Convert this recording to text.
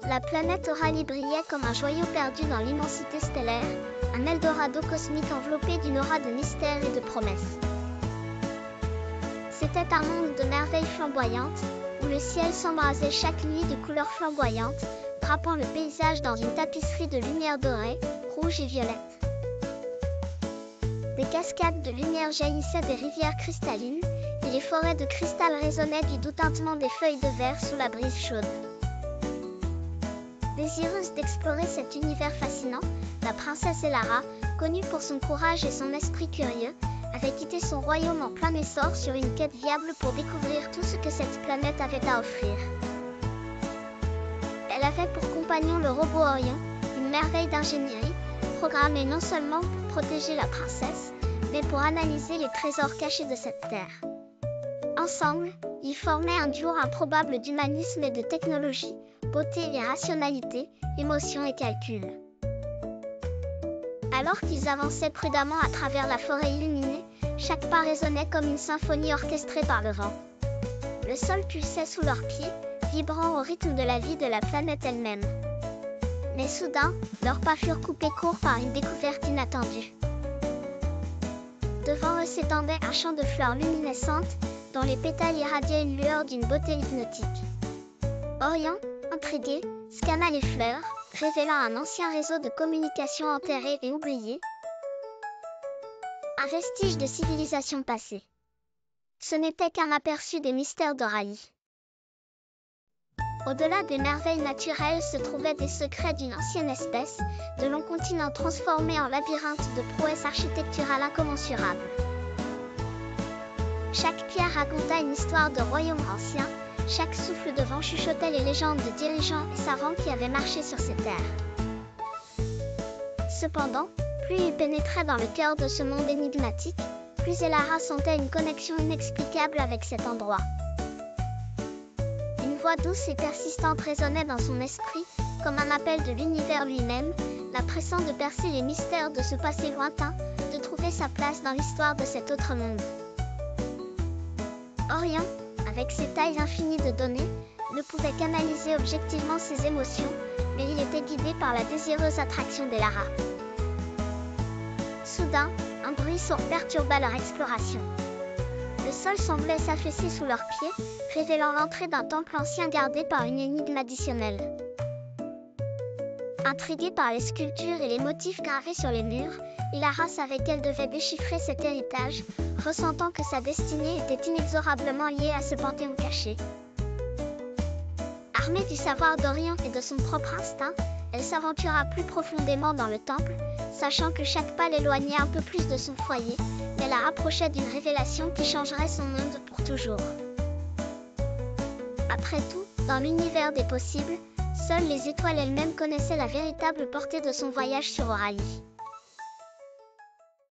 La planète Oralie brillait comme un joyau perdu dans l'immensité stellaire, un Eldorado cosmique enveloppé d'une aura de mystère et de promesses. C'était un monde de merveilles flamboyantes, où le ciel s'embrasait chaque nuit de couleurs flamboyantes, drapant le paysage dans une tapisserie de lumière dorée, rouge et violette. Des cascades de lumière jaillissaient des rivières cristallines, et les forêts de cristal résonnaient du doux tintement des feuilles de verre sous la brise chaude. Désireuse d'explorer cet univers fascinant, la princesse Elara, connue pour son courage et son esprit curieux, avait quitté son royaume en plein essor sur une quête viable pour découvrir tout ce que cette planète avait à offrir. Elle avait pour compagnon le robot Orion, une merveille d'ingénierie, programmée non seulement pour protéger la princesse, mais pour analyser les trésors cachés de cette terre. Ensemble, ils formaient un duo improbable d'humanisme et de technologie, beauté et rationalité, émotion et calcul. Alors qu'ils avançaient prudemment à travers la forêt illuminée, chaque pas résonnait comme une symphonie orchestrée par le vent. Le sol pulsait sous leurs pieds, vibrant au rythme de la vie de la planète elle-même. Mais soudain, leurs pas furent coupés court par une découverte inattendue. Devant eux s'étendait un champ de fleurs luminescentes, dont les pétales irradiaient une lueur d'une beauté hypnotique. Orion, intrigué, scanna les fleurs, révélant un ancien réseau de communication enterré et oublié. Un vestige de civilisation passée. Ce n'était qu'un aperçu des mystères d'Oralie. Au-delà des merveilles naturelles se trouvaient des secrets d'une ancienne espèce, de longs continents transformés en labyrinthes de prouesses architecturales incommensurables. Chaque pierre racontait une histoire de royaume ancien, chaque souffle de vent chuchotait les légendes de dirigeants et savants qui avaient marché sur ces terres. Cependant, plus il pénétrait dans le cœur de ce monde énigmatique, plus Elara sentait une connexion inexplicable avec cet endroit. Une voix douce et persistante résonnait dans son esprit, comme un appel de l'univers lui-même, la pressant de percer les mystères de ce passé lointain, de trouver sa place dans l'histoire de cet autre monde. Orion, avec ses tailles infinies de données, ne pouvait canaliser objectivement ses émotions, mais il était guidé par la désireuse attraction d'Elara. Soudain, un bruit sourd perturba leur exploration. Le sol semblait s'affaisser sous leurs pieds, révélant l'entrée d'un temple ancien gardé par une énigme additionnelle. Intriguée par les sculptures et les motifs gravés sur les murs, Elara savait qu'elle devait déchiffrer cet héritage, ressentant que sa destinée était inexorablement liée à ce panthéon caché. Armée du savoir d'Orion et de son propre instinct, elle s'aventura plus profondément dans le temple, sachant que chaque pas l'éloignait un peu plus de son foyer, mais la rapprochait d'une révélation qui changerait son monde pour toujours. Après tout, dans l'univers des possibles, seules les étoiles elles-mêmes connaissaient la véritable portée de son voyage sur Oralie.